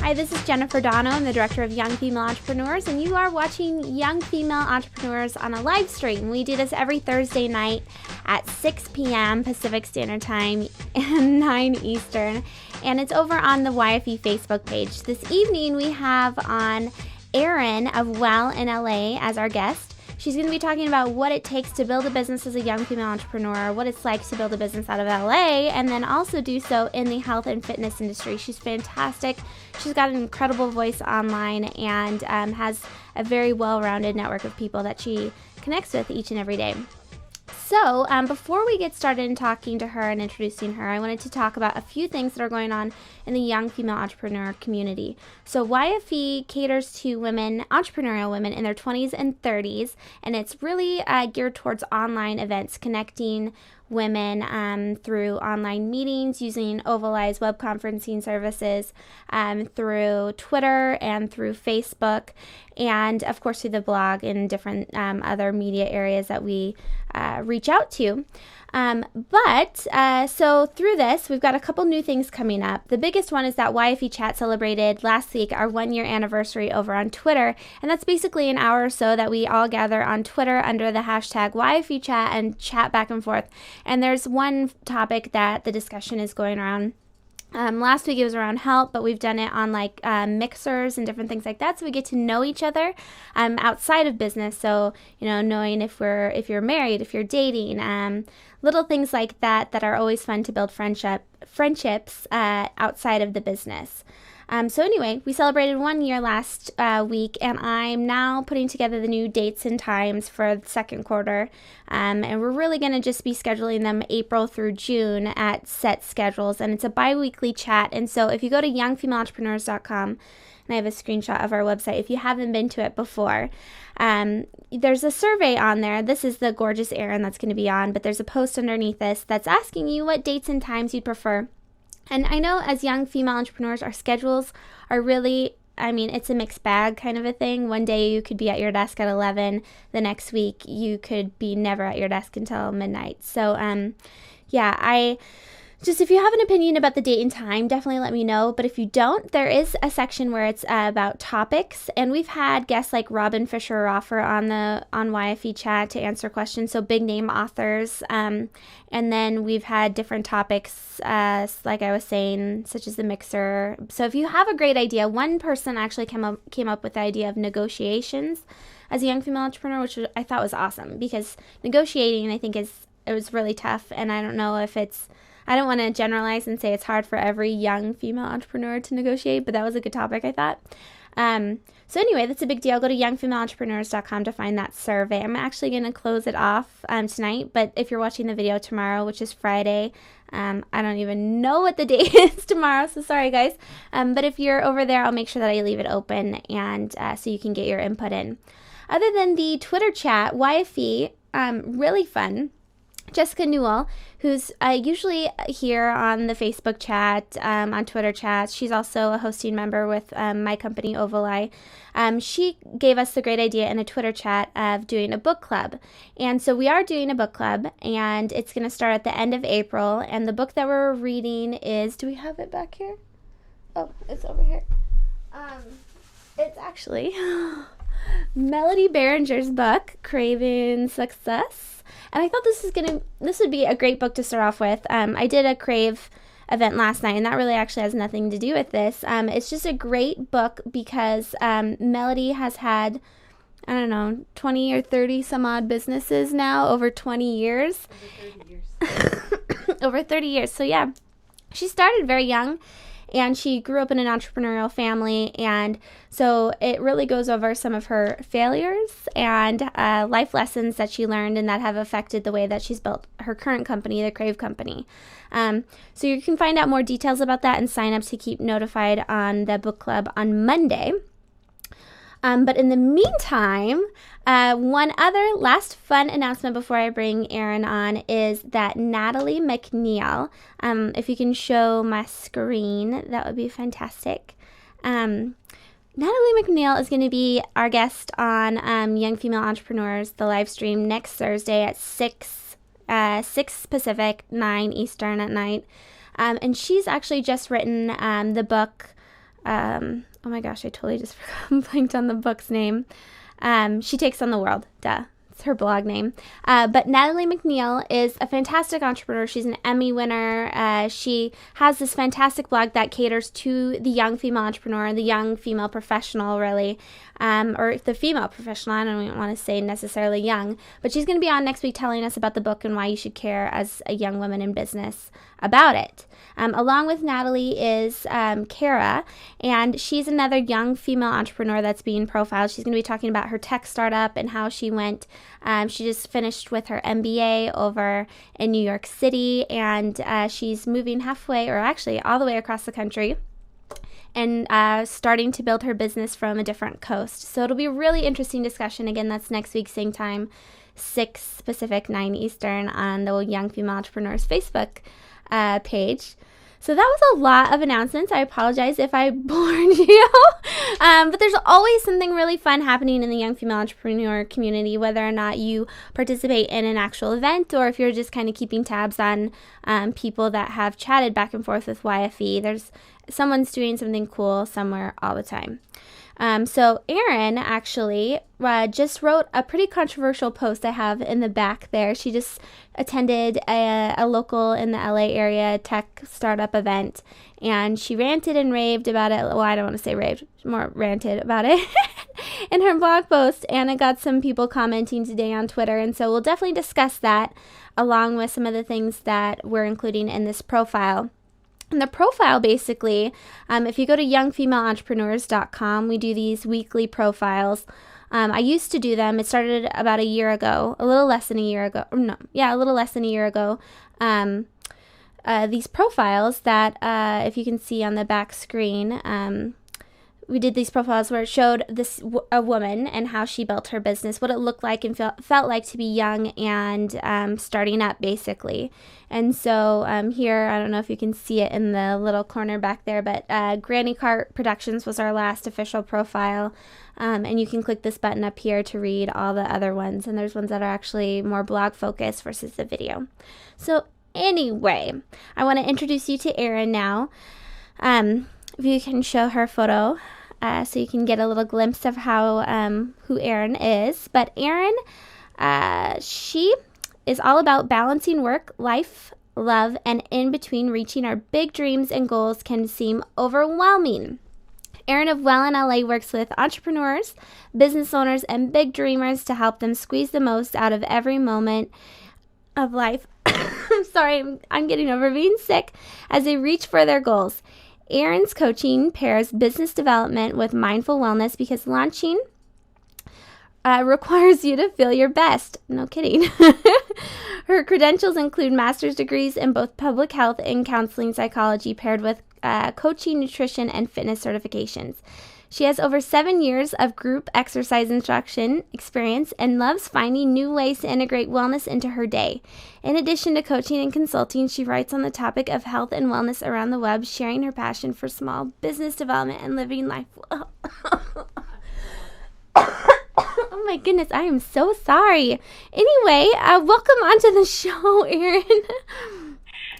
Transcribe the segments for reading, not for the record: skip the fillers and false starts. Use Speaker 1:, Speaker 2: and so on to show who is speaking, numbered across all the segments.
Speaker 1: Hi, this is Jennifer Dono. I'm the Director of Young Female Entrepreneurs, and you are watching Young Female Entrepreneurs on a live stream. We do this every Thursday night at 6 p.m. Pacific Standard Time and 9 Eastern, and it's over on the YFE Facebook page. This evening, we have on Erin of Well in LA as our guest. She's going to be talking about what it takes to build a business as a young female entrepreneur, what it's like to build a business out of LA, and then also do so in the health and fitness industry. She's fantastic. She's got an incredible voice online and has a very well-rounded network of people that she connects with each and every day. So before we get started in talking to her and introducing her, I wanted to talk about a few things that are going on in the young female entrepreneur community. So YFE caters to women, entrepreneurial women in their 20s and 30s, and it's really geared towards online events, connecting women through online meetings, using Ovalize web conferencing services, through Twitter and through Facebook, and of course through the blog and different other media areas that we reach out to. So through this, we've got a couple new things coming up. The biggest one is that YFE Chat celebrated last week our 1-year anniversary over on Twitter, and that's basically an hour or so that we all gather on Twitter under the hashtag YFE Chat and chat back and forth. And there's one topic that the discussion is going around. Last week it was around health, but we've done it on mixers and different things like that, so we get to know each other outside of business. So knowing if you're married, if you're dating, little things like that are always fun to build friendships outside of the business. So anyway, we celebrated 1 year last week, and I'm now putting together the new dates and times for the second quarter, and we're really going to just be scheduling them April through June at set schedules, and it's a bi-weekly chat. And so if you go to youngfemaleentrepreneurs.com, and I have a screenshot of our website if you haven't been to it before, there's a survey on there. This is the gorgeous Erin that's going to be on, but there's a post underneath this that's asking you what dates and times you'd prefer. And I know as young female entrepreneurs, our schedules are really, it's a mixed bag kind of a thing. One day you could be at your desk at 11. The next week you could be never at your desk until midnight. So, if you have an opinion about the date and time, definitely let me know. But if you don't, there is a section where it's about topics. And we've had guests like Robin Fisher-Roffer on YFE Chat to answer questions, so big name authors. And then we've had different topics, like I was saying, such as the mixer. So if you have a great idea, one person actually came up with the idea of negotiations as a young female entrepreneur, which I thought was awesome, because negotiating, I think, it was really tough. And I don't know if I don't want to generalize and say it's hard for every young female entrepreneur to negotiate, but that was a good topic, I thought. So anyway, that's a big deal. Go to youngfemaleentrepreneurs.com to find that survey. I'm actually going to close it off tonight, but if you're watching the video tomorrow, which is Friday, I don't even know what the date is tomorrow, so sorry guys. But if you're over there, I'll make sure that I leave it open and so you can get your input in. Other than the Twitter chat, YFE, really fun. Jessica Newell, who's usually here on the Facebook chat, on Twitter chats. She's also a hosting member with my company, Ovali. She gave us the great idea in a Twitter chat of doing a book club. And so we are doing a book club, and it's going to start at the end of April. And the book that we're reading is, do we have it back here? Oh, it's over here. It's actually Melody Behringer's book, Craving Success. And I thought this would be a great book to start off with. I did a Crave event last night, and that really actually has nothing to do with this. It's just a great book because Melody has had, 20 or 30 some odd businesses now over 20 years. Over 30 years. So yeah, she started very young. And she grew up in an entrepreneurial family, and so it really goes over some of her failures and life lessons that she learned and that have affected the way that she's built her current company, the Crave Company. So you can find out more details about that and sign up to keep notified on the book club on Monday. But in the meantime, one other last fun announcement before I bring Erin on is that Natalie McNeil, if you can show my screen, that would be fantastic. Natalie McNeil is going to be our guest on Young Female Entrepreneurs, the live stream next Thursday at 6 Pacific, 9 Eastern at night. And she's actually just written the book Oh my gosh, I totally just blanked on the book's name. She Takes on the World. Duh. It's her blog name. But Natalie McNeil is a fantastic entrepreneur. She's an Emmy winner. She has this fantastic blog that caters to the young female entrepreneur, the young female professional, really, or the female professional. I don't even want to say necessarily young, but she's going to be on next week telling us about the book and why you should care as a young woman in business about it. Along with Natalie is Kara, and she's another young female entrepreneur that's being profiled. She's going to be talking about her tech startup and how she went. She just finished with her MBA over in New York City, and she's moving halfway, or actually all the way across the country, and starting to build her business from a different coast. So it'll be a really interesting discussion. Again, that's next week, same time, 6 Pacific, 9 Eastern, on the Young Female Entrepreneurs Facebook page. So that was a lot of announcements. I apologize if I bored you. But there's always something really fun happening in the young female entrepreneur community, whether or not you participate in an actual event or if you're just kind of keeping tabs on people that have chatted back and forth with YFE. There's someone's doing something cool somewhere all the time. So Erin actually just wrote a pretty controversial post I have in the back there. She just attended a local in the LA area tech startup event, and she ranted and raved about it. Well, I don't want to say raved, more ranted about it in her blog post, and I got some people commenting today on Twitter, and so we'll definitely discuss that along with some of the things that we're including in this profile. And the profile, basically, if you go to youngfemaleentrepreneurs.com, we do these weekly profiles. I used to do them. It started about a year ago, a little less than a year ago. A little less than a year ago. These profiles that, if you can see on the back screen, we did these profiles where it showed a woman and how she built her business, what it looked like and felt like to be young and starting up, basically. And so here, I don't know if you can see it in the little corner back there, but Granny Cart Productions was our last official profile. And you can click this button up here to read all the other ones. And there's ones that are actually more blog focused versus the video. So anyway, I want to introduce you to Erin now. If you can show her photo so you can get a little glimpse of how who Erin is. But Erin, she is all about balancing work, life, love, and in between. Reaching our big dreams and goals can seem overwhelming. Erin of Well in LA works with entrepreneurs, business owners, and big dreamers to help them squeeze the most out of every moment of life. I'm sorry, I'm getting over being sick as they reach for their goals. Erin's coaching pairs business development with mindful wellness because launching requires you to feel your best. No kidding. Her credentials include master's degrees in both public health and counseling psychology paired with coaching, nutrition, and fitness certifications. She has over 7 years of group exercise instruction experience and loves finding new ways to integrate wellness into her day. In addition to coaching and consulting, she writes on the topic of health and wellness around the web, sharing her passion for small business development and living life. Oh my goodness, I am so sorry. Anyway, welcome onto the show, Erin.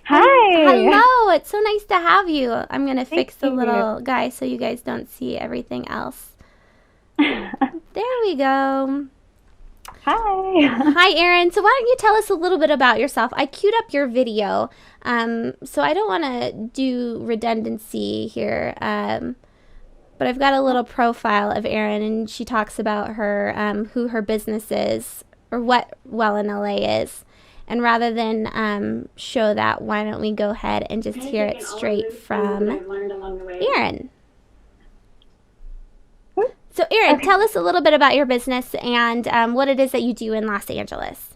Speaker 2: Hi.
Speaker 1: Hello. It's so nice to have you. I'm going to fix the little guy so you guys don't see everything else. There we go.
Speaker 2: Hi.
Speaker 1: Hi, Erin. So why don't you tell us a little bit about yourself? I queued up your video, so I don't want to do redundancy here, but I've got a little profile of Erin, and she talks about her, who her business is, or what Well in LA is. And rather than show that, why don't we go ahead and just hear it straight from Erin. So Erin, tell us a little bit about your business and what it is that you do in Los Angeles.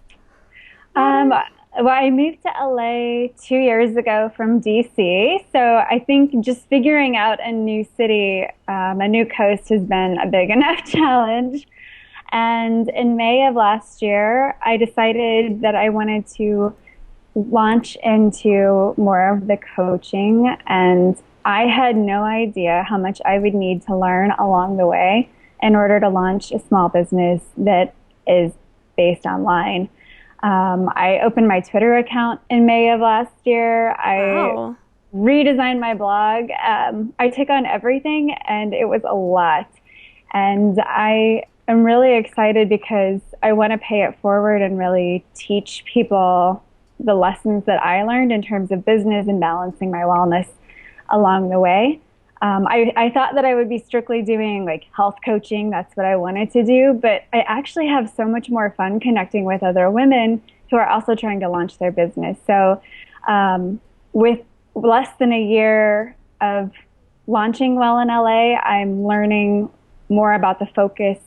Speaker 2: Well, I moved to LA 2 years ago from DC. So I think just figuring out a new city, a new coast has been a big enough challenge. And in May of last year, I decided that I wanted to launch into more of the coaching, and I had no idea how much I would need to learn along the way in order to launch a small business that is based online. I opened my Twitter account in May of last year.
Speaker 1: Wow.
Speaker 2: redesign my blog. I take on everything, and it was a lot. And I am really excited because I want to pay it forward and really teach people the lessons that I learned in terms of business and balancing my wellness along the way. I thought that I would be strictly doing like health coaching. That's what I wanted to do. But I actually have so much more fun connecting with other women who are also trying to launch their business. So, with less than a year of launching Well in LA, I'm learning more about the focus,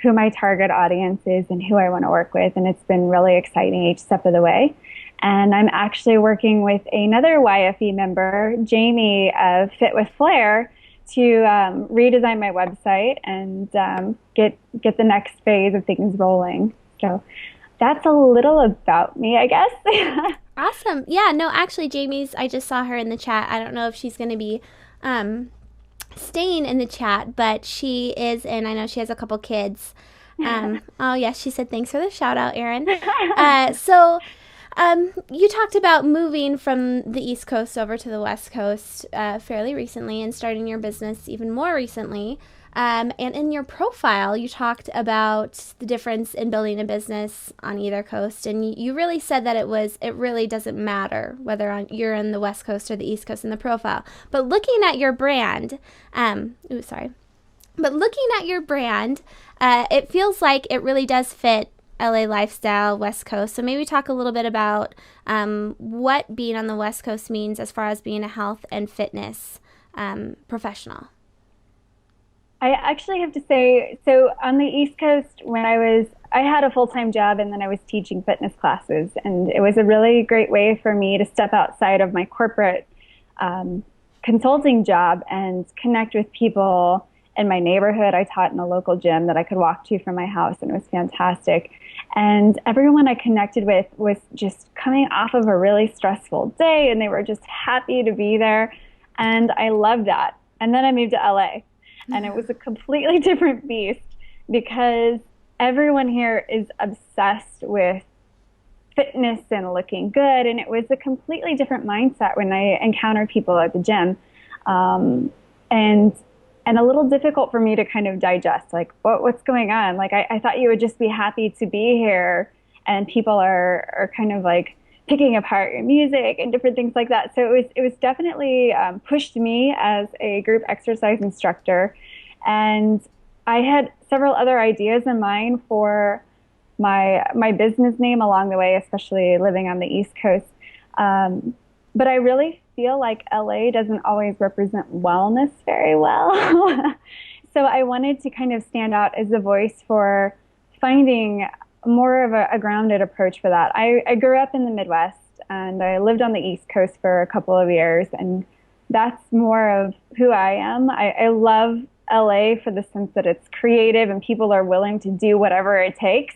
Speaker 2: who my target audience is, and who I want to work with. And it's been really exciting each step of the way. And I'm actually working with another YFE member, Jamie of Fit with Flair, to redesign my website and get the next phase of things rolling. So that's a little about me, I guess.
Speaker 1: Awesome. Yeah, no, actually, Jamie's, I just saw her in the chat. I don't know if she's going to be um, staying in the chat, but she is, and I know she has a couple kids. Oh, yes, she said, thanks for the shout out, Erin. You talked about moving from the East Coast over to the West Coast fairly recently and starting your business even more recently. And in your profile, you talked about the difference in building a business on either coast, and you really said that it really doesn't matter whether you're on the West Coast or the East Coast in the profile. But looking at your brand, it feels like it really does fit LA lifestyle, West Coast. So maybe talk a little bit about what being on the West Coast means as far as being a health and fitness professional.
Speaker 2: I actually have to say, so on the East Coast, I had a full-time job and then I was teaching fitness classes. And it was a really great way for me to step outside of my corporate consulting job and connect with people in my neighborhood. I taught in a local gym that I could walk to from my house, and it was fantastic. And everyone I connected with was just coming off of a really stressful day, and they were just happy to be there. And I loved that. And then I moved to LA. And it was a completely different beast because everyone here is obsessed with fitness and looking good. And it was a completely different mindset when I encountered people at the gym. And a little difficult for me to kind of digest, like, what's going on? Like, I thought you would just be happy to be here, and people are kind of like picking apart your music and different things like that. So it was definitely pushed me as a group exercise instructor. And I had several other ideas in mind for my business name along the way, especially living on the East Coast. But I really feel like LA doesn't always represent wellness very well. So I wanted to kind of stand out as a voice for finding more of a grounded approach for that. I grew up in the Midwest and I lived on the East Coast for a couple of years, and that's more of who I am. I love LA for the sense that it's creative and people are willing to do whatever it takes.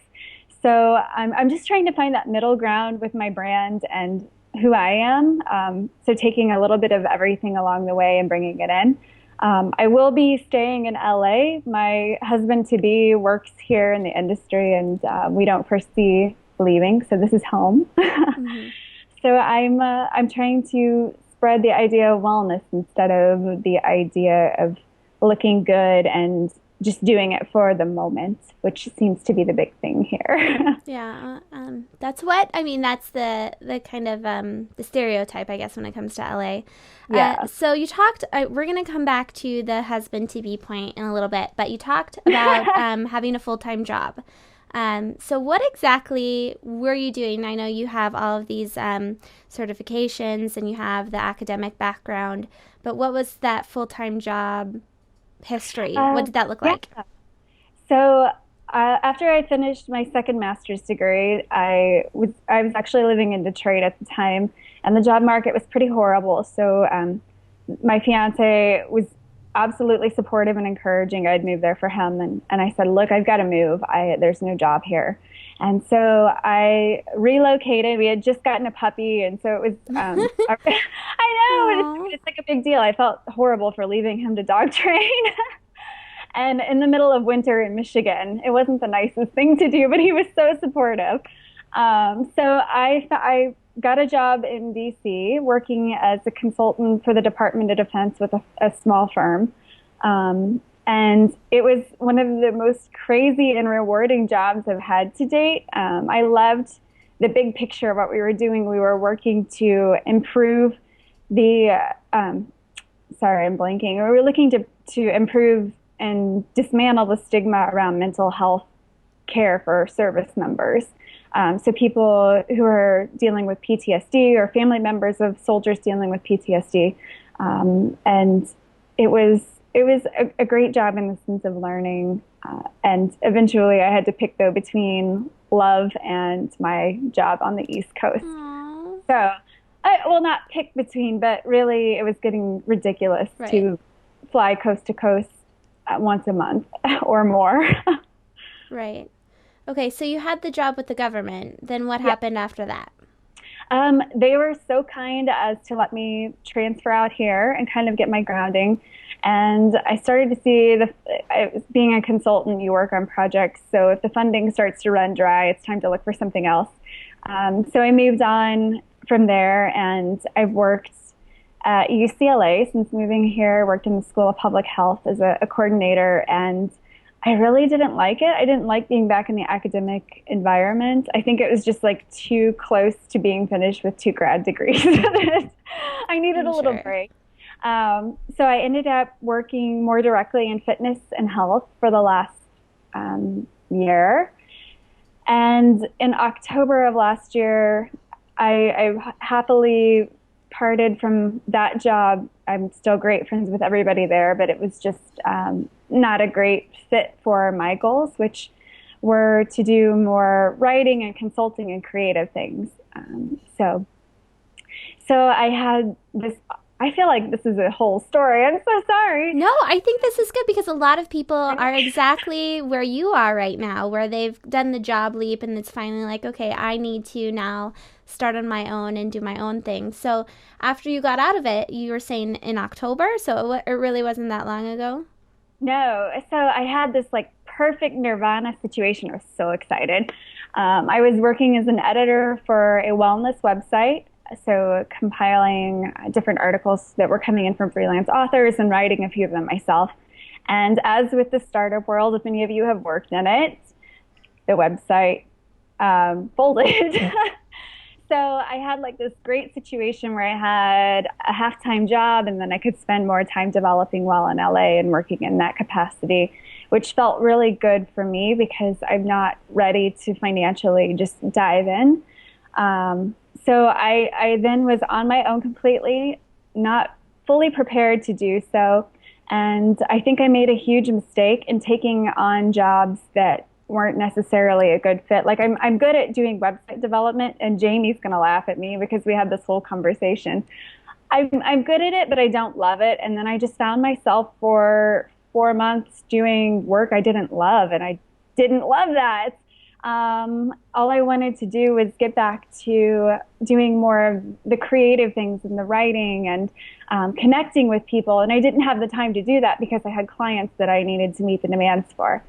Speaker 2: So I'm just trying to find that middle ground with my brand and who I am. So taking a little bit of everything along the way and bringing it in. I will be staying in LA. My husband-to-be works here in the industry, and we don't foresee leaving, so this is home. Mm-hmm. So I'm trying to spread the idea of wellness instead of the idea of looking good and just doing it for the moment, which seems to be the big thing here.
Speaker 1: Yeah, that's the kind of the stereotype, I guess, when it comes to LA.
Speaker 2: Yeah.
Speaker 1: So you talked, we're going to come back to the husband-to-be point in a little bit, but you talked about having a full-time job. So what exactly were you doing? I know you have all of these certifications and you have the academic background, but what was that full-time job history? What did that look like?
Speaker 2: Yeah. So after I finished my second master's degree, I was actually living in Detroit at the time, and the job market was pretty horrible. So my fiance was absolutely supportive and encouraging. I'd move there for him, and I said, "Look, I've got to move. There's no job here." And so I relocated. We had just gotten a puppy, and so it was, I know, it's like a big deal. I felt horrible for leaving him to dog train. And in the middle of winter in Michigan, it wasn't the nicest thing to do, but he was so supportive. So I got a job in DC working as a consultant for the Department of Defense with a small firm. And it was one of the most crazy and rewarding jobs I've had to date. I loved the big picture of what we were doing. We were working to improve the, sorry, I'm blanking. We were looking to improve and dismantle the stigma around mental health care for service members. So people who are dealing with PTSD or family members of soldiers dealing with PTSD. And it was a great job in the sense of learning. And eventually I had to pick though between love and my job on the East Coast.
Speaker 1: Aww.
Speaker 2: So I will not pick between, but really it was getting ridiculous to fly coast to coast once a month or more.
Speaker 1: Right. Okay, so you had the job with the government. Then what happened after that?
Speaker 2: They were so kind as to let me transfer out here and kind of get my grounding. And I started to see being a consultant, you work on projects. So if the funding starts to run dry, it's time to look for something else. So I moved on from there, and I've worked at UCLA since moving here, worked in the School of Public Health as a coordinator, and I really didn't like it. I didn't like being back in the academic environment. I think it was just like too close to being finished with 2 grad degrees. I needed a little break. So I ended up working more directly in fitness and health for the last year. And in October of last year, I happily parted from that job. I'm still great friends with everybody there, but it was just not a great fit for my goals, which were to do more writing and consulting and creative things. So I had this. I feel like this is a whole story. I'm so sorry.
Speaker 1: No, I think this is good because a lot of people are exactly where you are right now, where they've done the job leap and it's finally like, okay, I need to now start on my own and do my own thing. So after you got out of it, you were saying in October, so it really wasn't that long ago?
Speaker 2: No. So I had this like perfect nirvana situation. I was so excited. I was working as an editor for a wellness website. So compiling different articles that were coming in from freelance authors and writing a few of them myself. And as with the startup world, if any of you have worked in it, the website folded. So I had like this great situation where I had a half-time job and then I could spend more time developing while in LA and working in that capacity, which felt really good for me because I'm not ready to financially just dive in. So I then was on my own completely, not fully prepared to do so. And I think I made a huge mistake in taking on jobs that weren't necessarily a good fit. Like I'm good at doing website development, and Jamie's going to laugh at me because we had this whole conversation. I'm good at it, but I don't love it. And then I just found myself for 4 months doing work I didn't love, and I didn't love that. All I wanted to do was get back to doing more of the creative things and the writing and connecting with people. And I didn't have the time to do that because I had clients that I needed to meet the demands for.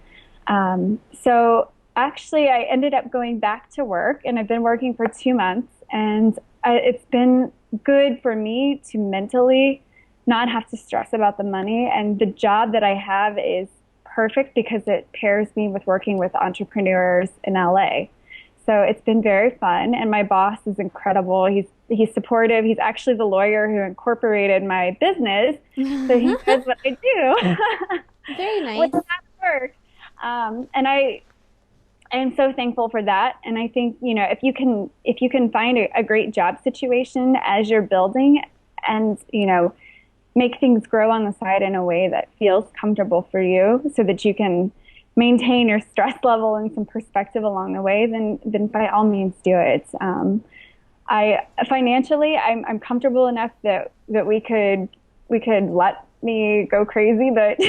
Speaker 2: So actually, I ended up going back to work, and I've been working for 2 months. And it's been good for me to mentally not have to stress about the money. And the job that I have is perfect because it pairs me with working with entrepreneurs in LA. So it's been very fun, and my boss is incredible. He's supportive. He's actually the lawyer who incorporated my business, so he knows what I do.
Speaker 1: Very nice.
Speaker 2: With that work, and I am so thankful for that. And I think if you can find a great job situation as you're building, and make things grow on the side in a way that feels comfortable for you so that you can maintain your stress level and some perspective along the way, then by all means do it. Financially, I'm comfortable enough that we could let me go crazy, but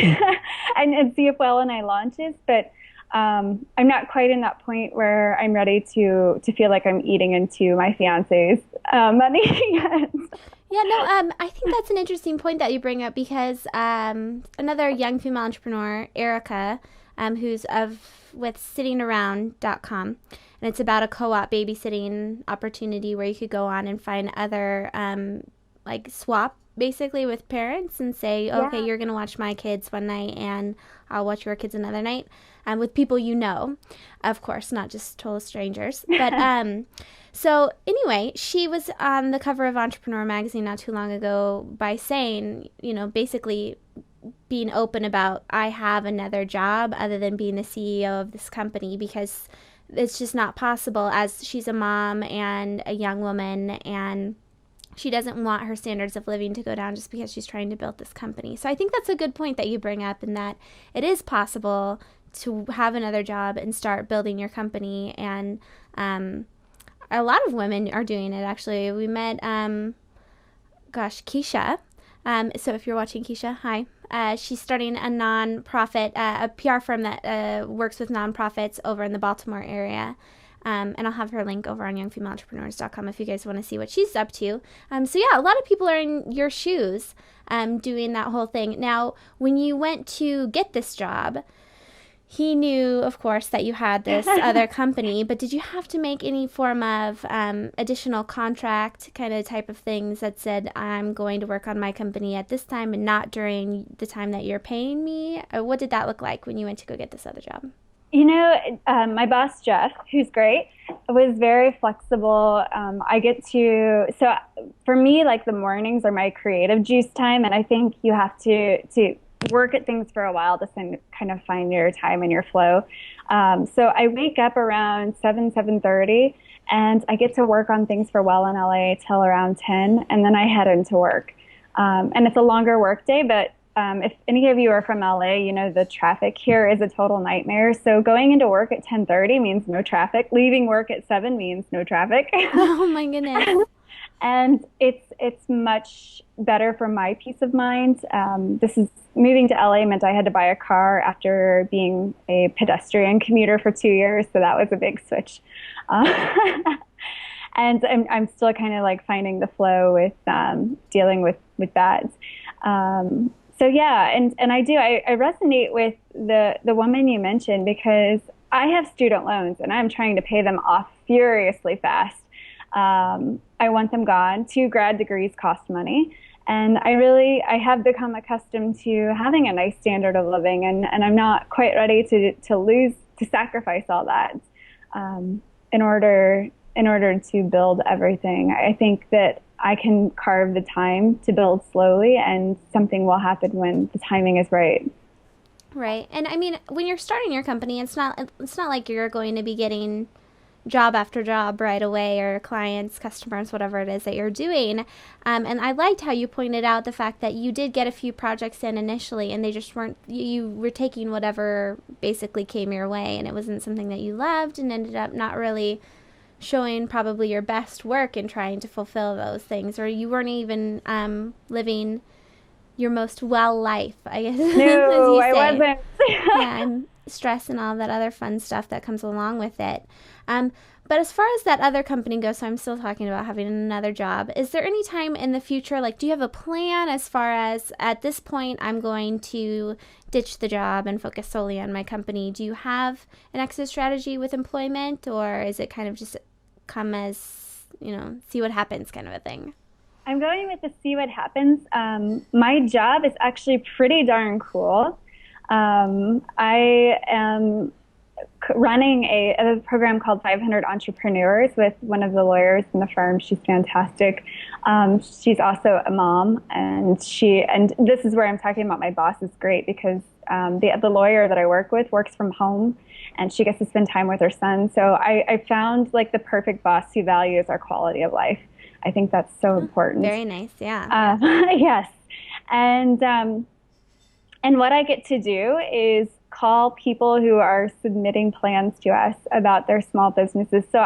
Speaker 2: and see if Well and I launches, but I'm not quite in that point where I'm ready to feel like I'm eating into my fiance's money yet.
Speaker 1: Yeah, no, I think that's an interesting point that you bring up because another young female entrepreneur, Erica, who's with sittingaround.com, and it's about a co-op babysitting opportunity where you could go on and find other like swap basically with parents and say, okay,
Speaker 2: Yeah.
Speaker 1: you're gonna watch my kids one night and I'll watch your kids another night, with people you know, of course, not just total strangers. But so anyway, she was on the cover of Entrepreneur magazine not too long ago by saying, basically being open about, I have another job other than being the CEO of this company, because it's just not possible, as she's a mom and a young woman, and she doesn't want her standards of living to go down just because she's trying to build this company. So I think that's a good point that you bring up, in that it is possible to have another job and start building your company. And a lot of women are doing it, actually. We met, Keisha. So if you're watching, Keisha, hi. She's starting a nonprofit, a PR firm that works with nonprofits over in the Baltimore area. And I'll have her link over on youngfemaleentrepreneurs.com if you guys want to see what she's up to. So yeah, a lot of people are in your shoes, doing that whole thing. Now, when you went to get this job, he knew, of course, that you had this other company, but did you have to make any form of additional contract kind of type of things that said, I'm going to work on my company at this time and not during the time that you're paying me? Or what did that look like when you went to go get this other job?
Speaker 2: My boss, Jeff, who's great, was very flexible. So for me, like the mornings are my creative juice time. And I think you have to work at things for a while to kind of find your time and your flow. So I wake up around 7:30, and I get to work on things for Well in LA till around 10, and then I head into work. And it's a longer work day, but if any of you are from LA, the traffic here is a total nightmare. So going into work at 10:30 means no traffic. Leaving work at 7 means no traffic.
Speaker 1: Oh my goodness.
Speaker 2: And it's much better for my peace of mind. Moving to LA meant I had to buy a car after being a pedestrian commuter for 2 years, so that was a big switch. And I'm still kind of like finding the flow with dealing with that. So yeah, and I resonate with the woman you mentioned, because I have student loans and I'm trying to pay them off furiously fast. I want them gone. 2 grad degrees cost money. And I have become accustomed to having a nice standard of living, and I'm not quite ready to sacrifice all that in order to build everything. I think that I can carve the time to build slowly, and something will happen when the timing is right.
Speaker 1: Right. And I mean, when you're starting your company, it's not like you're going to be getting job after job right away, or clients, customers, whatever it is that you're doing. And I liked how you pointed out the fact that you did get a few projects in initially, and they just weren't, you were taking whatever basically came your way, and it wasn't something that you loved, and ended up not really showing probably your best work in trying to fulfill those things, or you weren't even living your most well life, I guess.
Speaker 2: No, I wasn't.
Speaker 1: Yeah, and stress and all that other fun stuff that comes along with it. But as far as that other company goes, so I'm still talking about having another job. Is there any time in the future, like, do you have a plan as far as, at this point, I'm going to ditch the job and focus solely on my company? Do you have an exit strategy with employment, or is it kind of just come as, see what happens kind of a thing?
Speaker 2: I'm going with the see what happens. My job is actually pretty darn cool. I am running a program called 500 Entrepreneurs with one of the lawyers in the firm. She's fantastic. She's also a mom, and this is where I'm talking about my boss is great, because the lawyer that I work with works from home, and she gets to spend time with her son. So I found like the perfect boss who values our quality of life. I think that's so important.
Speaker 1: Very nice, yeah.
Speaker 2: Yes. And what I get to do is call people who are submitting plans to us about their small businesses. So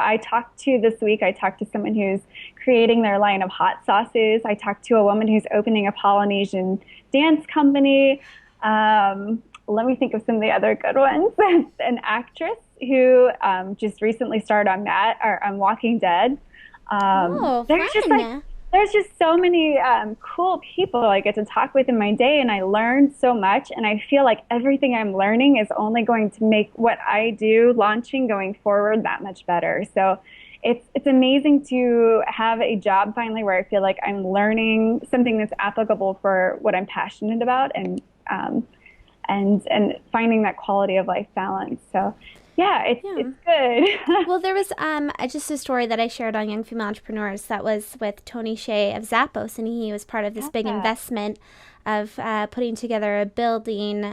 Speaker 2: this week I talked to someone who's creating their line of hot sauces. I talked to a woman who's opening a Polynesian dance company. Let me think of some of the other good ones. An actress who just recently starred on Walking Dead.
Speaker 1: They're
Speaker 2: Just like there's just so many cool people I get to talk with in my day, and I learn so much. And I feel like everything I'm learning is only going to make what I do launching going forward that much better. So it's amazing to have a job finally where I feel like I'm learning something that's applicable for what I'm passionate about, and finding that quality of life balance. So yeah,
Speaker 1: Yeah.
Speaker 2: it's good.
Speaker 1: Well, there was just a story that I shared on Young Female Entrepreneurs that was with Tony Shea of Zappos, and he was part of this big
Speaker 2: Yeah.
Speaker 1: investment of putting together a building,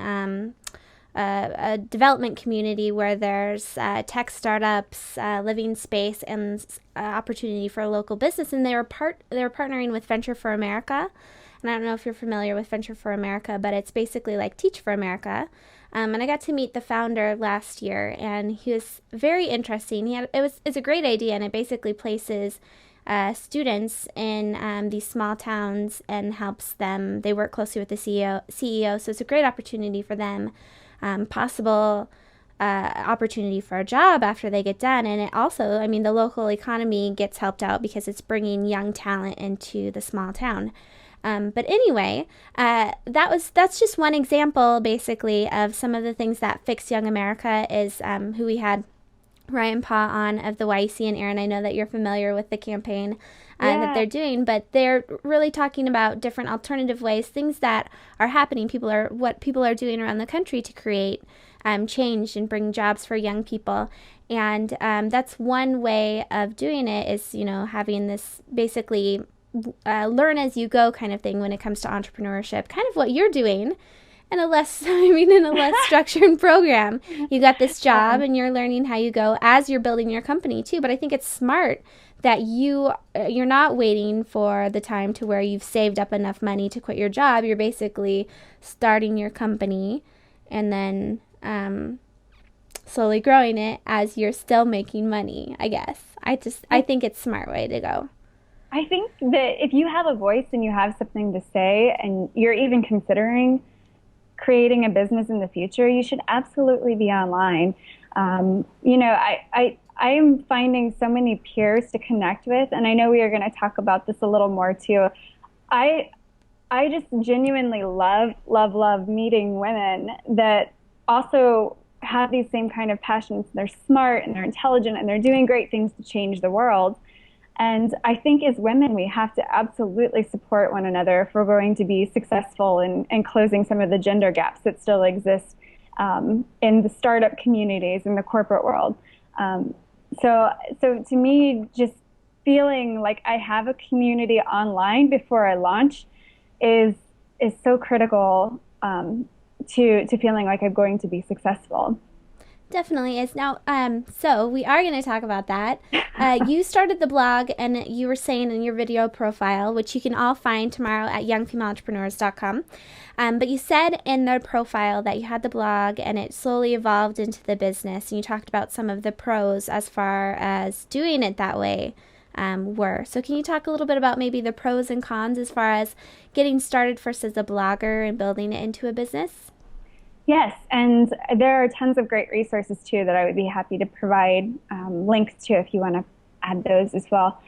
Speaker 1: a development community where there's tech startups, living space, and opportunity for a local business. And they were partnering with Venture for America. And I don't know if you're familiar with Venture for America, but it's basically like Teach for America. And I got to meet the founder last year, and he was very interesting. It's a great idea, and it basically places students in these small towns and helps them. They work closely with the CEO, so it's a great opportunity for them. Possible opportunity for a job after they get done, and it also, I mean, the local economy gets helped out because it's bringing young talent into the small town. But anyway, that's just one example, basically, of some of the things that Fix Young America is, who we had Ryan Paw on of the YC, and Erin, I know that you're familiar with the campaign that
Speaker 2: Yeah.
Speaker 1: they're doing, but they're really talking about different alternative ways, things that are happening. What people are doing around the country to create change and bring jobs for young people. And that's one way of doing it is, having this basically learn as you go kind of thing when it comes to entrepreneurship, kind of what you're doing in a less in a less structured program. You got this job
Speaker 2: Um,
Speaker 1: and you're learning how you go as you're building your company too. But I think it's smart that you're not waiting for the time to where you've saved up enough money to quit your job. You're basically starting your company and then slowly growing it as you're still making money, I guess. I
Speaker 2: I
Speaker 1: think it's a smart way to go.
Speaker 2: I think that if you have a voice and you have something to say and you're even considering creating a business in the future, you should absolutely be online. I am finding so many peers to connect with, and I know we are going to talk about this a little more too. I I just genuinely love meeting women that also have these same kind of passions. They're smart and they're intelligent and they're doing great things to change the world. And I think as women, we have to absolutely support one another if we're going to be successful in closing some of the gender gaps that still exist in the startup communities in the corporate world. Um, so to me, just feeling like I have a community online before I launch is is so critical to feeling like I'm going to be successful.
Speaker 1: Definitely is. Now, so we are going to talk about that. You started the blog, and you were saying in your video profile, which you can all find tomorrow at youngfemaleentrepreneurs.com. But you said in the profile that you had the blog, and it slowly evolved into the business. And you talked about some of the pros as far as doing it that way were. So, can you talk a little bit about maybe the pros and cons as far as getting started first as a blogger and building it into a business?
Speaker 2: Yes, and there are tons of great resources too that I would be happy to provide links to if you want to add those as well.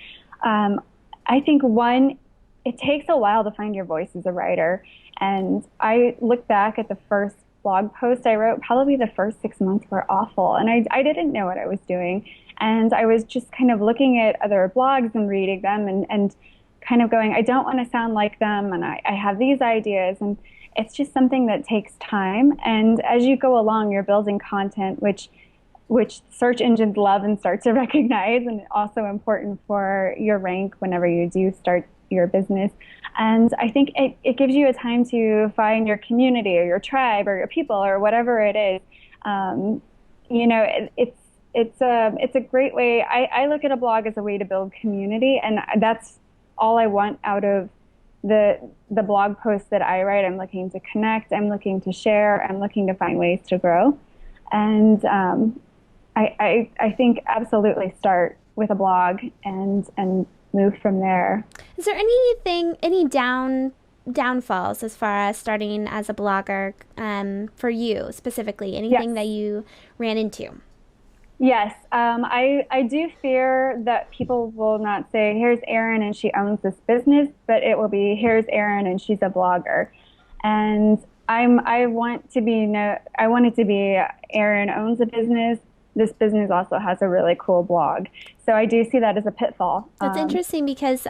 Speaker 2: Um, I think one, it takes a while to find your voice as a writer. And I look back at the first blog post I wrote, probably the first 6 months were awful. And I didn't know what I was doing. And I was just kind of looking at other blogs and reading them and kind of going, I don't want to sound like them. And I have these ideas. And it's just something that takes time. And as you go along, you're building content, which search engines love and start to recognize, and also important for your rank whenever you do start your business. And I think it gives you a time to find your community or your tribe or your people or whatever it is. Um, it's a great way. I look at a blog as a way to build community, and that's all I want out of the blog posts that I write. I'm looking to connect. I'm looking to share. I'm looking to find ways to grow. And I think absolutely start with a blog and move from there.
Speaker 1: Is there any downfalls as far as starting as a blogger for you specifically?
Speaker 2: Yes.
Speaker 1: Anything that you ran into?
Speaker 2: Yes, I do fear that people will not say, "Here's Erin and she owns this business," but it will be, "Here's Erin and she's a blogger." And I want to be no, I want it to be Erin owns a business. This business also has a really cool blog, so I do see that as a pitfall.
Speaker 1: That's interesting because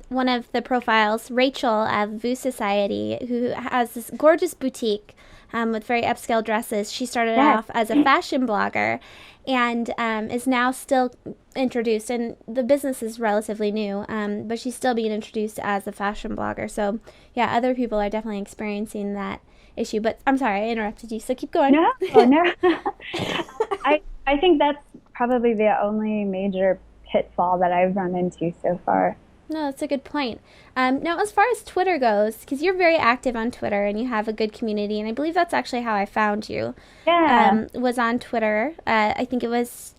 Speaker 1: one of the profiles, Rachel of VU Society, who has this gorgeous boutique with very upscale dresses, she started
Speaker 2: Yes.
Speaker 1: off as a fashion blogger and is now still introduced. And the business is relatively new, but she's still being introduced as a fashion blogger. So, yeah, other people are definitely experiencing that issue. But I'm sorry, I interrupted you. So keep going.
Speaker 2: No, no. I think that's probably the only major pitfall that I've run into so far.
Speaker 1: No, that's a good point. Now, as far as Twitter goes, because you're very active on Twitter and you have a good community, and I believe that's actually how I found you,
Speaker 2: Yeah.
Speaker 1: was on Twitter. I think it was,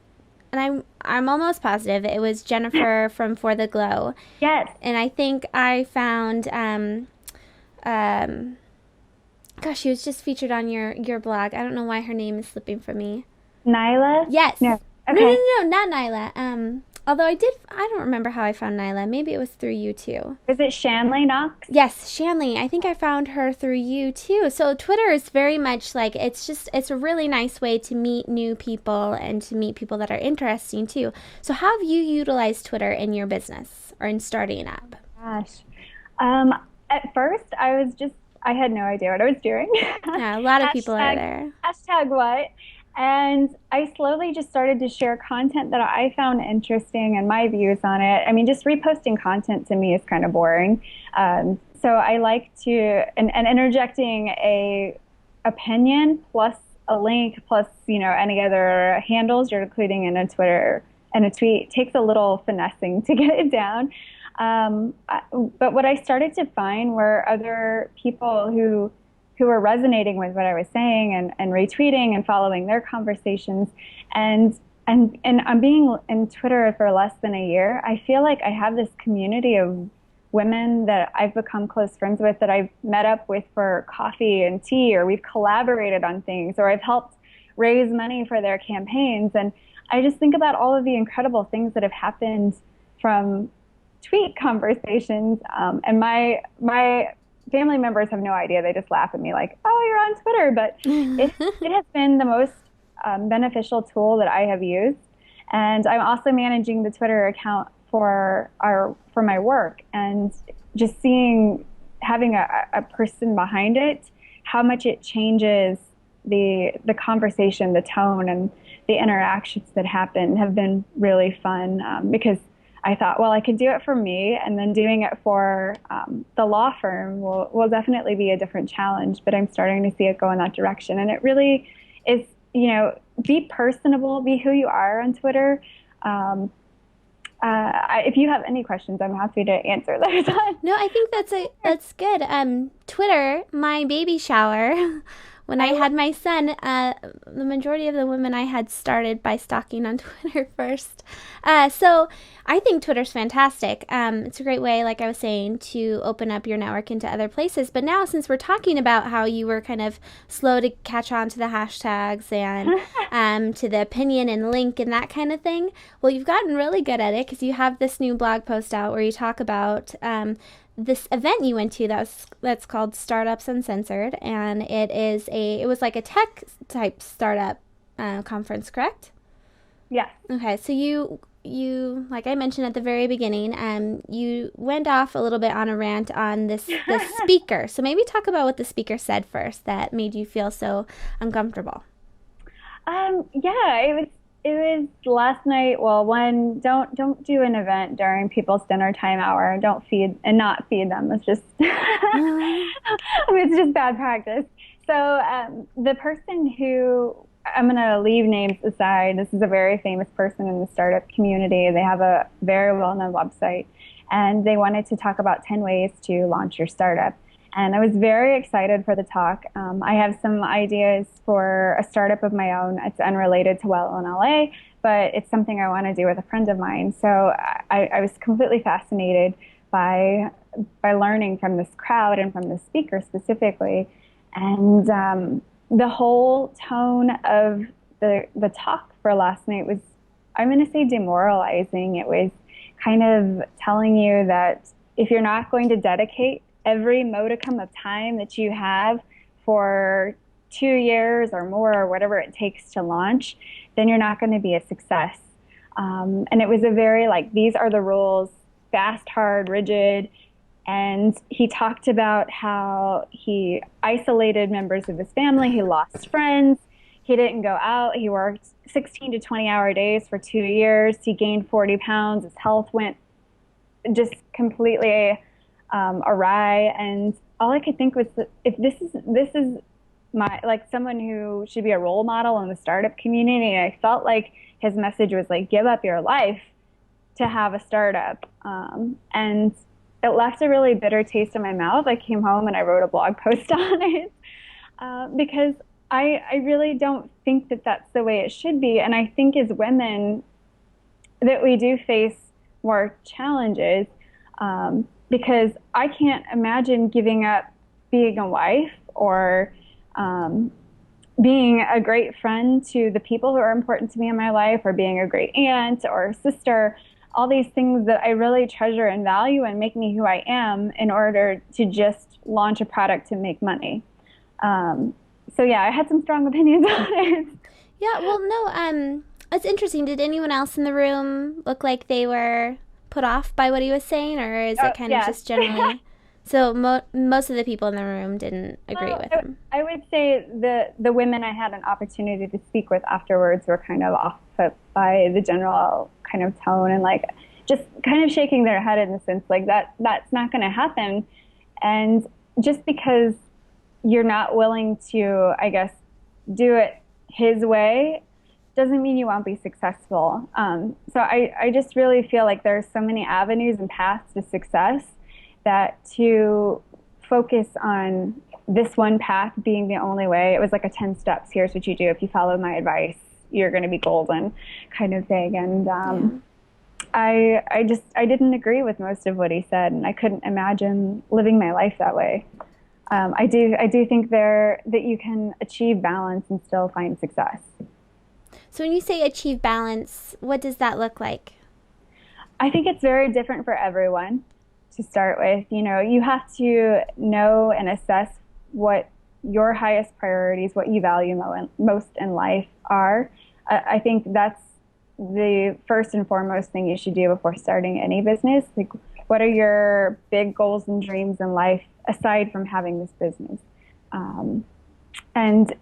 Speaker 1: and I'm almost positive it was Jennifer from For the Glow,
Speaker 2: Yes.
Speaker 1: and I think I found, um, gosh, she was just featured on your blog. I don't know why her name is slipping from me.
Speaker 2: Nyla?
Speaker 1: Yes.
Speaker 2: No.
Speaker 1: No, no,
Speaker 2: Okay.
Speaker 1: no, not Nyla. Although I don't remember how I found Nyla. Maybe it was through you too.
Speaker 2: Is it Shanley Knox?
Speaker 1: Yes, Shanley. I think I found her through you too. So Twitter is very much like it's a really nice way to meet new people and to meet people that are interesting too. So how have you utilized Twitter in your business or in starting up?
Speaker 2: Gosh. Um, at first, I had no idea what I was doing.
Speaker 1: Yeah, a lot of people are
Speaker 2: Hashtag,
Speaker 1: there.
Speaker 2: hashtag what? And I slowly just started to share content that I found interesting and my views on it. I mean, just reposting content to me is kind of boring. So I like to, and interjecting a opinion plus a link plus, any other handles you're including in a Twitter and a tweet takes a little finessing to get it down. But what I started to find were other people who were resonating with what I was saying and retweeting and following their conversations. And I'm being in Twitter for less than a year. I feel like I have this community of women that I've become close friends with that I've met up with for coffee and tea, or we've collaborated on things, or I've helped raise money for their campaigns. And I just think about all of the incredible things that have happened from tweet conversations. And my family members have no idea. They just laugh at me like, "Oh, you're on Twitter." But it has been the most beneficial tool that I have used. And I'm also managing the Twitter account for my work, and just seeing having a person behind it, how much it changes the conversation, the tone, and the interactions that happen have been really fun, because I thought, well, I could do it for me, and then doing it for the law firm will definitely be a different challenge. But I'm starting to see it go in that direction, and it really is, be personable, be who you are on Twitter. If you have any questions, I'm happy to answer those.
Speaker 1: No, I think that's good. Twitter, my baby shower, when I
Speaker 2: I
Speaker 1: had my son, the majority of the women I had started by stalking on Twitter first. So I think Twitter's fantastic. It's a great way, like I was saying, to open up your network into other places. But now, since we're talking about how you were kind of slow to catch on to the hashtags and to the opinion and link and that kind of thing, well, you've gotten really good at it because you have this new blog post out where you talk about this event you went to that's called Startups Uncensored, and it was like a tech type startup conference, correct?
Speaker 2: Yes.
Speaker 1: Okay, so you like I mentioned at the very beginning, you went off a little bit on a rant on this speaker. So maybe talk about what the speaker said first that made you feel so uncomfortable.
Speaker 2: Yeah, it was last night. Well, one, don't do an event during people's dinner time hour. Don't feed and not feed them. It's just it's just bad practice. So the person who I'm going to leave names aside. This is a very famous person in the startup community. They have a very well-known website, and they wanted to talk about 10 ways to launch your startup. And I was very excited for the talk. I have some ideas for a startup of my own. It's unrelated to Well in LA, but it's something I want to do with a friend of mine. So I was completely fascinated by learning from this crowd and from the speaker specifically. And the whole tone of the talk for last night was, I'm going to say, demoralizing. It was kind of telling you that if you're not going to dedicate every modicum of time that you have for 2 years or more or whatever it takes to launch, then you're not going to be a success. And it was a very like, these are the rules, fast, hard, rigid. And he talked about how he isolated members of his family. He lost friends. He didn't go out. He worked 16 to 20-hour days for 2 years. He gained 40 pounds. His health went just completely awry. And all I could think was, that if this is my, like, someone who should be a role model in the startup community, I felt like his message was like, give up your life to have a startup. And it left a really bitter taste in my mouth. I came home and I wrote a blog post on it because I really don't think that that's the way it should be. And I think as women that we do face more challenges because I can't imagine giving up being a wife or being a great friend to the people who are important to me in my life, or being a great aunt or sister, all these things that I really treasure and value and make me who I am, in order to just launch a product to make money. So yeah, I had some strong opinions on it.
Speaker 1: Yeah, well, no, it's interesting. Did anyone else in the room look like they were put off by what he was saying, or is it kind of
Speaker 2: Yes.
Speaker 1: just generally? So most of the people in the room didn't agree with him.
Speaker 2: I would say the women I had an opportunity to speak with afterwards were kind of off put by the general kind of tone, and like just kind of shaking their head in the sense like that's not going to happen. And just because you're not willing to, I guess, do it his way doesn't mean you won't be successful. So I just really feel like there's so many avenues and paths to success, that to focus on this one path being the only way, it was like a 10 steps. Here's what you do. If you follow my advice, you're going to be golden kind of thing. And I didn't agree with most of what he said, and I couldn't imagine living my life that way. I do think that you can achieve balance and still find success.
Speaker 1: So when you say achieve balance, what does that look like?
Speaker 2: I think it's very different for everyone. To start with, you have to know and assess what your highest priorities, what you value most in life are. I think that's the first and foremost thing you should do before starting any business. Like, what are your big goals and dreams in life aside from having this business? And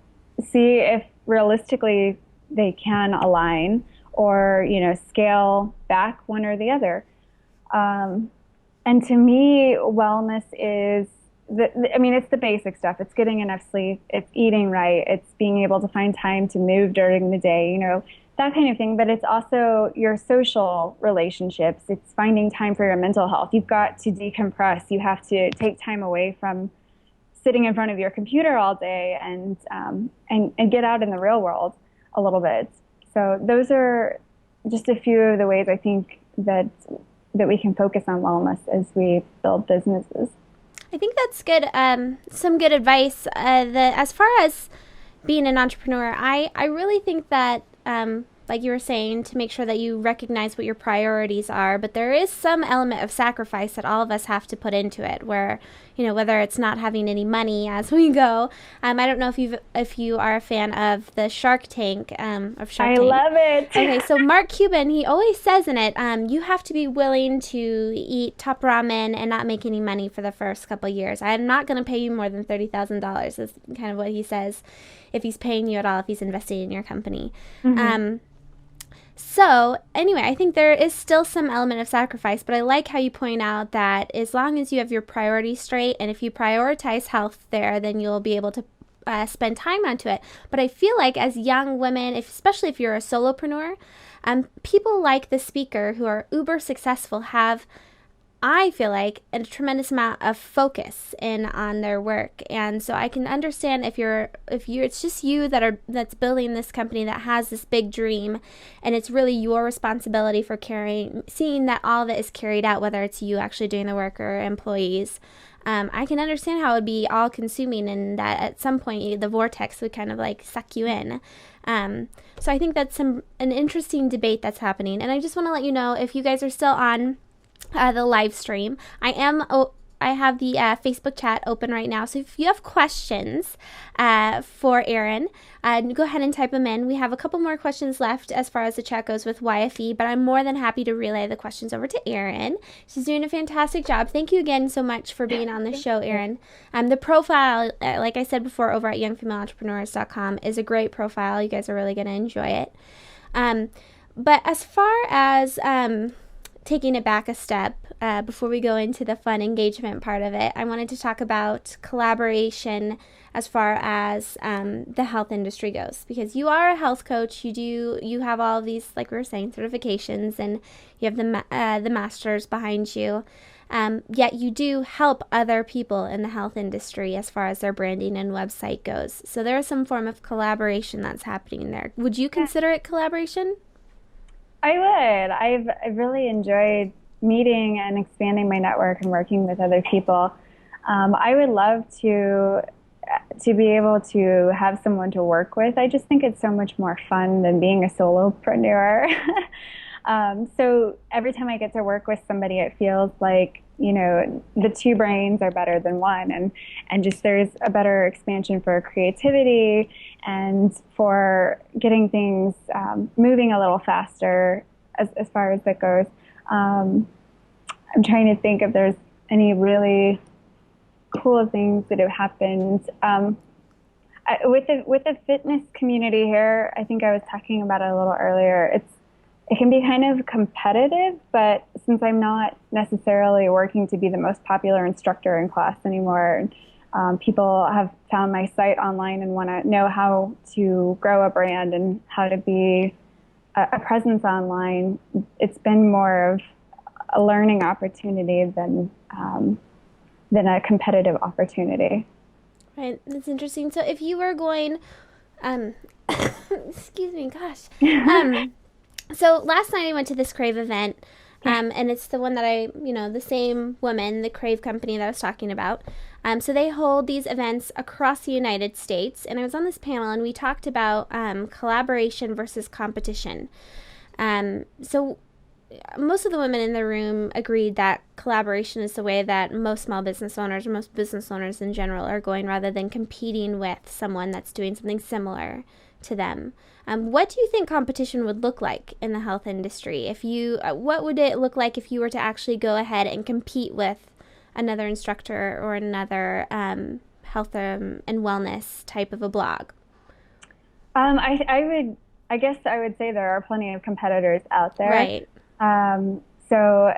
Speaker 2: see if realistically they can align, or, scale back one or the other. And to me, wellness is, it's the basic stuff. It's getting enough sleep. It's eating right. It's being able to find time to move during the day, that kind of thing. But it's also your social relationships. It's finding time for your mental health. You've got to decompress. You have to take time away from sitting in front of your computer all day and get out in the real world a little bit. So those are just a few of the ways I think that we can focus on wellness as we build businesses.
Speaker 1: I think that's good. Some good advice. As far as being an entrepreneur, I really think that, like you were saying, to make sure that you recognize what your priorities are, but there is some element of sacrifice that all of us have to put into it, where, whether it's not having any money as we go. I don't know if you are a fan of the Shark Tank, of Shark Tank.
Speaker 2: I love it.
Speaker 1: Okay, so Mark Cuban, he always says in it, you have to be willing to eat top ramen and not make any money for the first couple of years. I'm not going to pay you more than $30,000 is kind of what he says, if he's paying you at all, if he's investing in your company. Mm-hmm. So anyway, I think there is still some element of sacrifice, but I like how you point out that as long as you have your priorities straight, and if you prioritize health there, then you'll be able to spend time onto it. But I feel like as young women, especially if you're a solopreneur, people like the speaker who are uber successful have I feel like, a tremendous amount of focus in on their work. And so I can understand if you're it's just you that's building this company that has this big dream, and it's really your responsibility for seeing that all of it is carried out, whether it's you actually doing the work or employees. I can understand how it would be all consuming, and that at some point the vortex would kind of like suck you in. So I think that's an interesting debate that's happening. And I just want to let you know, if you guys are still on the live stream, I have the Facebook chat open right now. So if you have questions for Erin, go ahead and type them in. We have a couple more questions left as far as the chat goes with YFE, but I'm more than happy to relay the questions over to Erin. She's doing a fantastic job. Thank you again so much for being on the show, Erin. The profile, like I said before, over at youngfemaleentrepreneurs.com is a great profile. You guys are really going to enjoy it. But as far as taking it back a step, before we go into the fun engagement part of it, I wanted to talk about collaboration as far as the health industry goes, because you are a health coach. You have all of these, like we were saying, certifications, and you have the masters behind you. Yet you do help other people in the health industry as far as their branding and website goes. So there is some form of collaboration that's happening there. Would you consider it collaboration?
Speaker 2: I would. I've really enjoyed meeting and expanding my network and working with other people. I would love to be able to have someone to work with. I just think it's so much more fun than being a solopreneur. So every time I get to work with somebody, it feels like, the two brains are better than one, and just there's a better expansion for creativity and for getting things moving a little faster as far as that goes. I'm trying to think if there's any really cool things that have happened. With the fitness community here, I think I was talking about it a little earlier. It can be kind of competitive, but since I'm not necessarily working to be the most popular instructor in class anymore, people have found my site online and want to know how to grow a brand and how to be a presence online. It's been more of a learning opportunity than a competitive opportunity.
Speaker 1: Right, that's interesting. So if you were going, excuse me, gosh. So last night I went to this Crave event, and it's the one that the same woman, the Crave company that I was talking about. So they hold these events across the United States, and I was on this panel, and we talked about collaboration versus competition. So most of the women in the room agreed that collaboration is the way that most small business owners, or most business owners in general, are going, rather than competing with someone that's doing something similar to them. What do you think competition would look like in the health industry? What would it look like if you were to actually go ahead and compete with another instructor or another health and wellness type of a blog?
Speaker 2: I guess I would say there are plenty of competitors out there.
Speaker 1: Right.
Speaker 2: So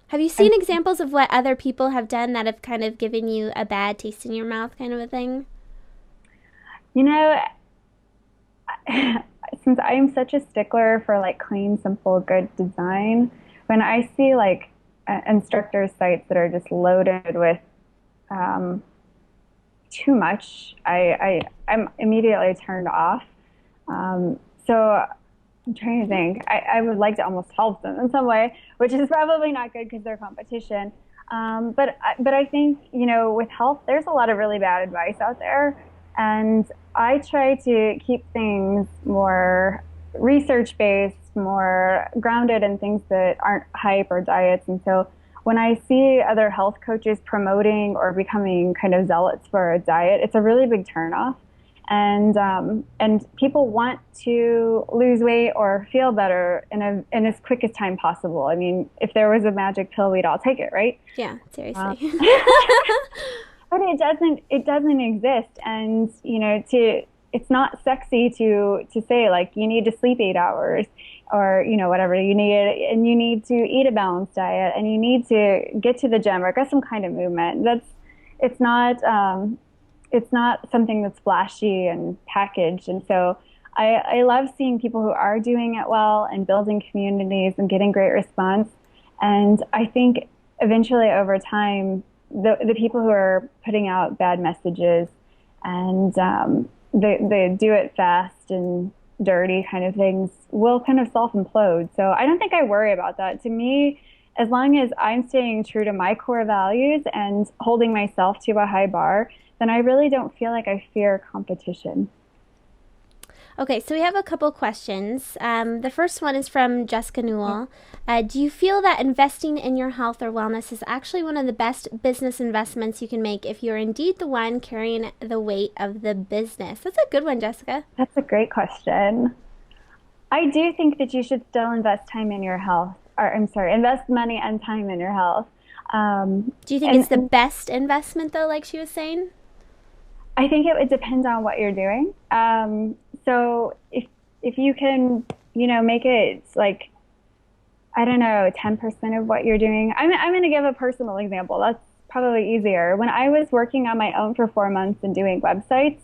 Speaker 1: have you seen examples of what other people have done that have kind of given you a bad taste in your mouth, kind of a thing?
Speaker 2: Since I am such a stickler for like clean, simple, good design, when I see like instructor sites that are just loaded with too much, I'm immediately turned off. So I'm trying to think. I would like to almost help them in some way, which is probably not good because they're competition. But I think, with health, there's a lot of really bad advice out there. And I try to keep things more research-based, more grounded in things that aren't hype or diets. And so when I see other health coaches promoting or becoming kind of zealots for a diet, it's a really big turnoff. And people want to lose weight or feel better in as quick as time possible. I mean, if there was a magic pill, we'd all take it, right?
Speaker 1: Yeah, seriously.
Speaker 2: But it doesn't exist. And, it's not sexy to say like, you need to sleep 8 hours or, whatever you need, and you need to eat a balanced diet, and you need to get to the gym or get some kind of movement. It's not something that's flashy and packaged. And so I love seeing people who are doing it well and building communities and getting great response. And I think eventually over time, the people who are putting out bad messages and they do it fast and dirty kind of things will kind of self implode. So I don't think I worry about that. To me, as long as I'm staying true to my core values and holding myself to a high bar, then I really don't feel like I fear competition.
Speaker 1: Okay, so we have a couple questions. The first one is from Jessica Newell. Do you feel that investing in your health or wellness is actually one of the best business investments you can make if you're indeed the one carrying the weight of the business? That's a good one, Jessica.
Speaker 2: That's a great question. I do think that you should still invest time in your health, or I'm sorry, invest money and time in your health.
Speaker 1: Do you think it's the best investment, though, like she was saying?
Speaker 2: I think it would depend on what you're doing. So if you can, make it like, I don't know, 10% of what you're doing. I'm going to give a personal example. That's probably easier. When I was working on my own for 4 months and doing websites,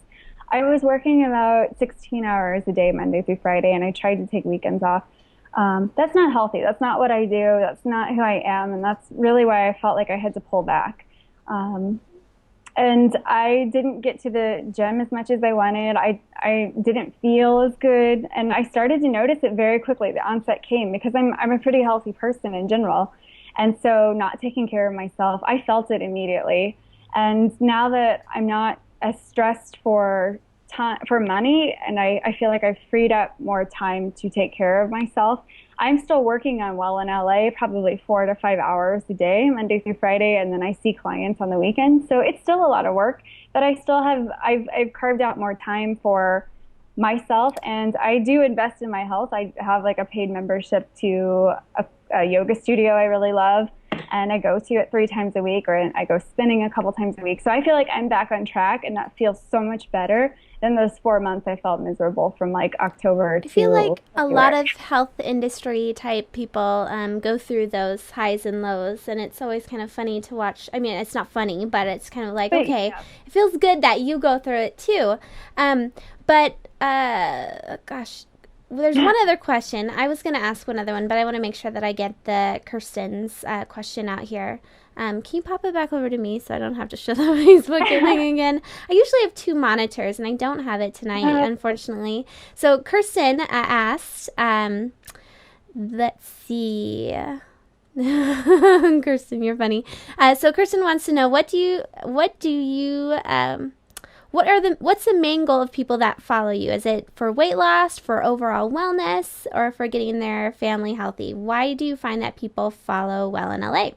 Speaker 2: I was working about 16 hours a day, Monday through Friday, and I tried to take weekends off. That's not healthy. That's not what I do. That's not who I am. And that's really why I felt like I had to pull back. And I didn't get to the gym as much as I wanted. I didn't feel as good. And I started to notice it very quickly. The onset came because I'm a pretty healthy person in general. And so not taking care of myself, I felt it immediately. And now that I'm not as stressed for time, for money, and I feel like I've freed up more time to take care of myself, I'm still working on Well in LA, probably 4 to 5 hours a day, Monday through Friday, and then I see clients on the weekends. So it's still a lot of work, but I've carved out more time for myself, and I do invest in my health. I have like a paid membership to a yoga studio I really love, and I go to it 3 times a week, or I go spinning a couple times a week. So I feel like I'm back on track, and that feels so much better than those 4 months I felt miserable from like October
Speaker 1: I feel
Speaker 2: to
Speaker 1: like a lot of health industry type people go through those highs and lows, and it's always kind of funny to watch. I mean, it's not funny, but it's kind of like, okay,
Speaker 2: yeah.
Speaker 1: it feels good that you go through it too. But gosh, there's one other question. I was going to ask one other one, but I want to make sure that I get the Kirsten's question out here. Can you pop it back over to me so I don't have to show the Facebook thing again? I usually have 2 monitors, and I don't have it tonight, unfortunately. So Kirsten asked, let's see. Kirsten, you're funny. So Kirsten wants to know, what's the main goal of people that follow you? Is it for weight loss, for overall wellness, or for getting their family healthy? Why do you find that people follow Well in LA?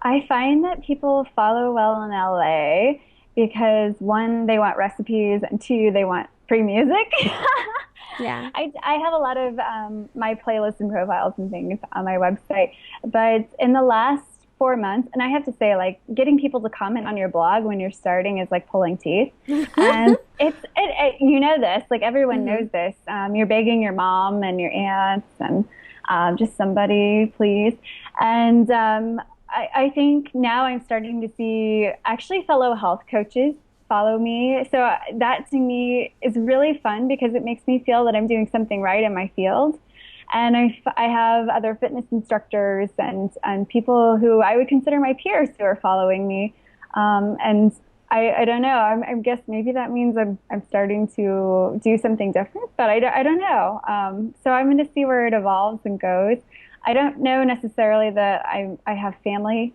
Speaker 2: I find that people follow Well in LA because 1, they want recipes, and 2, they want free music.
Speaker 1: Yeah.
Speaker 2: I have a lot of my playlists and profiles and things on my website, but in the last 4 months, and I have to say, like, getting people to comment on your blog when you're starting is like pulling teeth. And you know this, like everyone knows this. You're begging your mom and your aunts and just somebody, please. And I think now I'm starting to see actually fellow health coaches follow me. So that to me is really fun because it makes me feel that I'm doing something right in my field. And I have other fitness instructors and people who I would consider my peers who are following me. And I don't know. I guess maybe that means I'm starting to do something different, but I don't know. So I'm going to see where it evolves and goes. I don't know necessarily that I have family,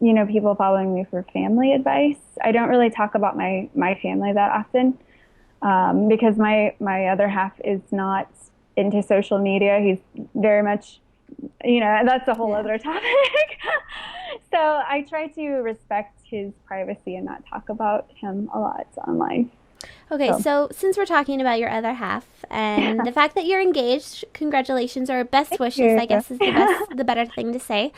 Speaker 2: people following me for family advice. I don't really talk about my family that often because my other half is not into social media. He's very much, that's a whole other topic. So I try to respect his privacy and not talk about him a lot online.
Speaker 1: Okay, so since we're talking about your other half and the fact that you're engaged, congratulations or best wishes, I guess is the better thing to say.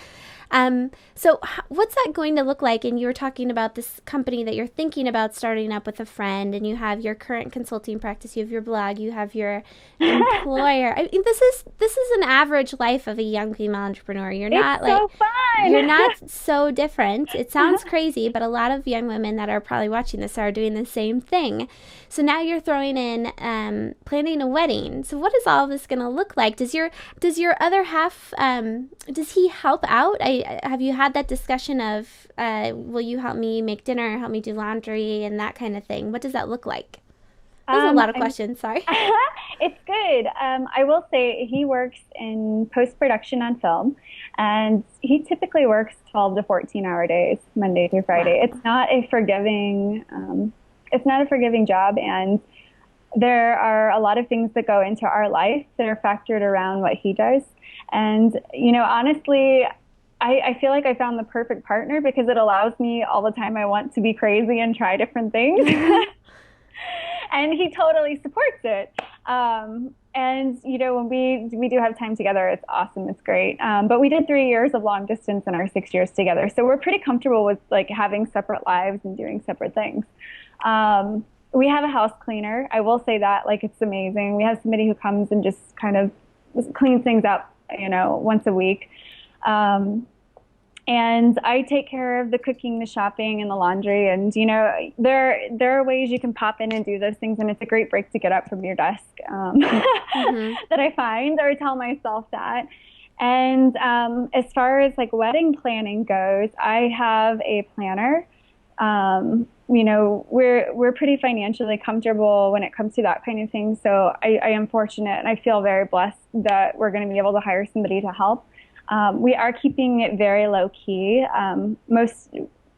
Speaker 1: What's that going to look like? And you were talking about this company that you're thinking about starting up with a friend, and you have your current consulting practice, you have your blog, you have your employer. I mean, this is an average life of a young female entrepreneur. You're not
Speaker 2: It's so
Speaker 1: you're
Speaker 2: fun.
Speaker 1: not so different. It sounds crazy, but a lot of young women that are probably watching this are doing the same thing. So now you're throwing in planning a wedding. So what is all this going to look like? Does your other half does he help out? Have you had that discussion of will you help me make dinner, help me do laundry, and that kind of thing? What does that look like? Those are a lot of
Speaker 2: I'm
Speaker 1: questions. Sorry.
Speaker 2: It's good. I will say he works in post production on film, and he typically works 12 to 14-hour days, Monday through Friday.
Speaker 1: Wow.
Speaker 2: It's not a forgiving job, and there are a lot of things that go into our life that are factored around what he does. And honestly, I feel like I found the perfect partner because it allows me all the time I want to be crazy and try different things. And he totally supports it. And when we do have time together, it's awesome. It's great. But we did 3 years of long distance in our 6 years together, so we're pretty comfortable with like having separate lives and doing separate things. We have a house cleaner. I will say that like it's amazing. We have somebody who comes and just kind of cleans things up, once a week. And I take care of the cooking, the shopping, and the laundry. And there are ways you can pop in and do those things, and it's a great break to get up from your desk.
Speaker 1: Mm-hmm.
Speaker 2: That I find, or tell myself that. And as far as like wedding planning goes, I have a planner. We're pretty financially comfortable when it comes to that kind of thing. So I am fortunate, and I feel very blessed that we're going to be able to hire somebody to help. We are keeping it very low key. I'm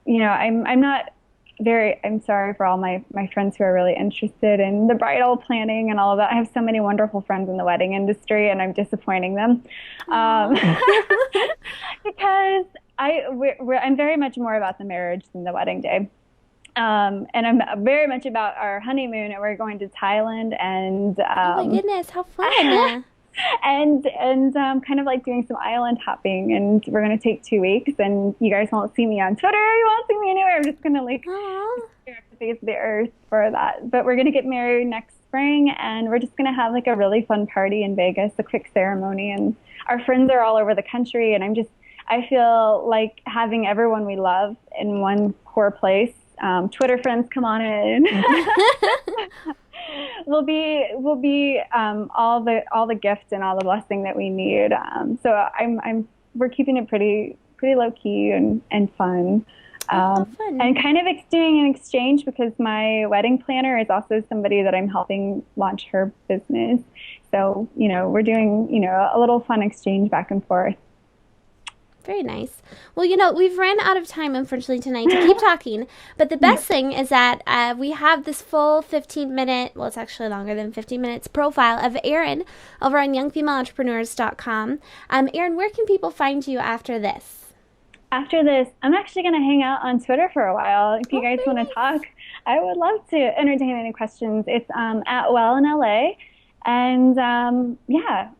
Speaker 2: not very, I'm sorry for all my friends who are really interested in the bridal planning and all of that. I have so many wonderful friends in the wedding industry, and I'm disappointing them. Because I'm very much more about the marriage than the wedding day. And I'm very much about our honeymoon, and we're going to Thailand, and
Speaker 1: Oh my goodness, how fun.
Speaker 2: and kind of like doing some island hopping, and we're going to take 2 weeks, and you guys won't see me on Twitter, you won't see me anywhere. I'm just going to like
Speaker 1: Aw.
Speaker 2: stare at the face of the earth for that. But we're going to get married next spring, and we're just going to have like a really fun party in Vegas, a quick ceremony, and our friends are all over the country, and I feel like having everyone we love in one core place. Twitter friends, come on in. We'll be all the gift and all the blessing that we need. So we're keeping it pretty low key and fun.
Speaker 1: Oh, fun.
Speaker 2: And kind of doing an exchange, because my wedding planner is also somebody that I'm helping launch her business. So we're doing a little fun exchange back and forth.
Speaker 1: Very nice. Well, we've ran out of time, unfortunately, tonight to keep talking. But the best thing is that we have this full 15-minute, well, it's actually longer than 15 minutes, profile of Erin over on youngfemaleentrepreneurs.com. Erin, where can people find you after this?
Speaker 2: After this, I'm actually going to hang out on Twitter for a while. If you guys want to talk, I would love to entertain any questions. It's at Well in LA. And yeah.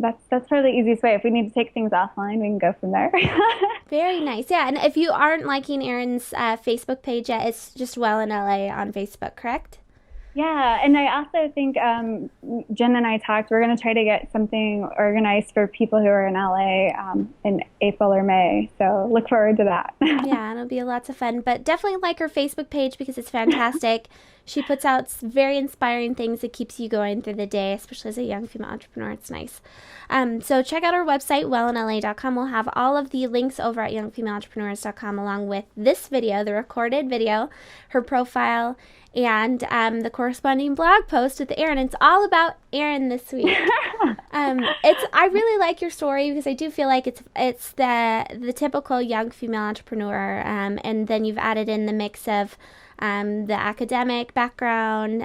Speaker 2: That's probably the easiest way. If we need to take things offline, we can go from there.
Speaker 1: Very nice. Yeah, and if you aren't liking Erin's Facebook page yet, it's just Well in LA on Facebook, correct?
Speaker 2: Yeah, and I also think Jen and I talked. We're going to try to get something organized for people who are in LA in April or May. So look forward to that.
Speaker 1: Yeah, it'll be lots of fun. But definitely like her Facebook page because it's fantastic. She puts out very inspiring things that keeps you going through the day, especially as a young female entrepreneur. It's nice. So check out our website, wellinla.com. We'll have all of the links over at youngfemaleentrepreneurs.com along with this video, the recorded video, her profile, and the corresponding blog post with Erin. It's all about Erin this week. I really like your story because I do feel like it's the typical young female entrepreneur, and then you've added in the mix of the academic background,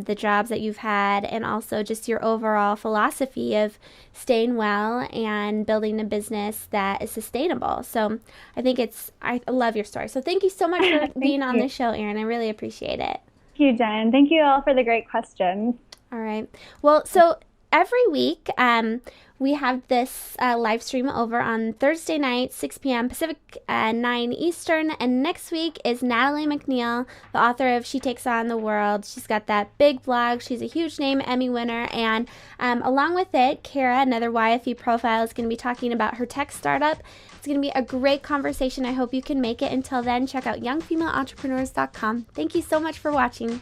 Speaker 1: the jobs that you've had, and also just your overall philosophy of staying well and building a business that is sustainable. So I love your story. So thank you so much for being on the show, Erin. I really appreciate it.
Speaker 2: Thank you, Jen. Thank you all for the great questions.
Speaker 1: All right. Well, so every week we have this live stream over on Thursday night, 6 p.m. Pacific, 9 Eastern. And next week is Natalie McNeil, the author of She Takes On the World. She's got that big blog. She's a huge name, Emmy winner. And along with it, Kara, another YFE profile, is going to be talking about her tech startup. It's going to be a great conversation. I hope you can make it. Until then, check out youngfemaleentrepreneurs.com. Thank you so much for watching.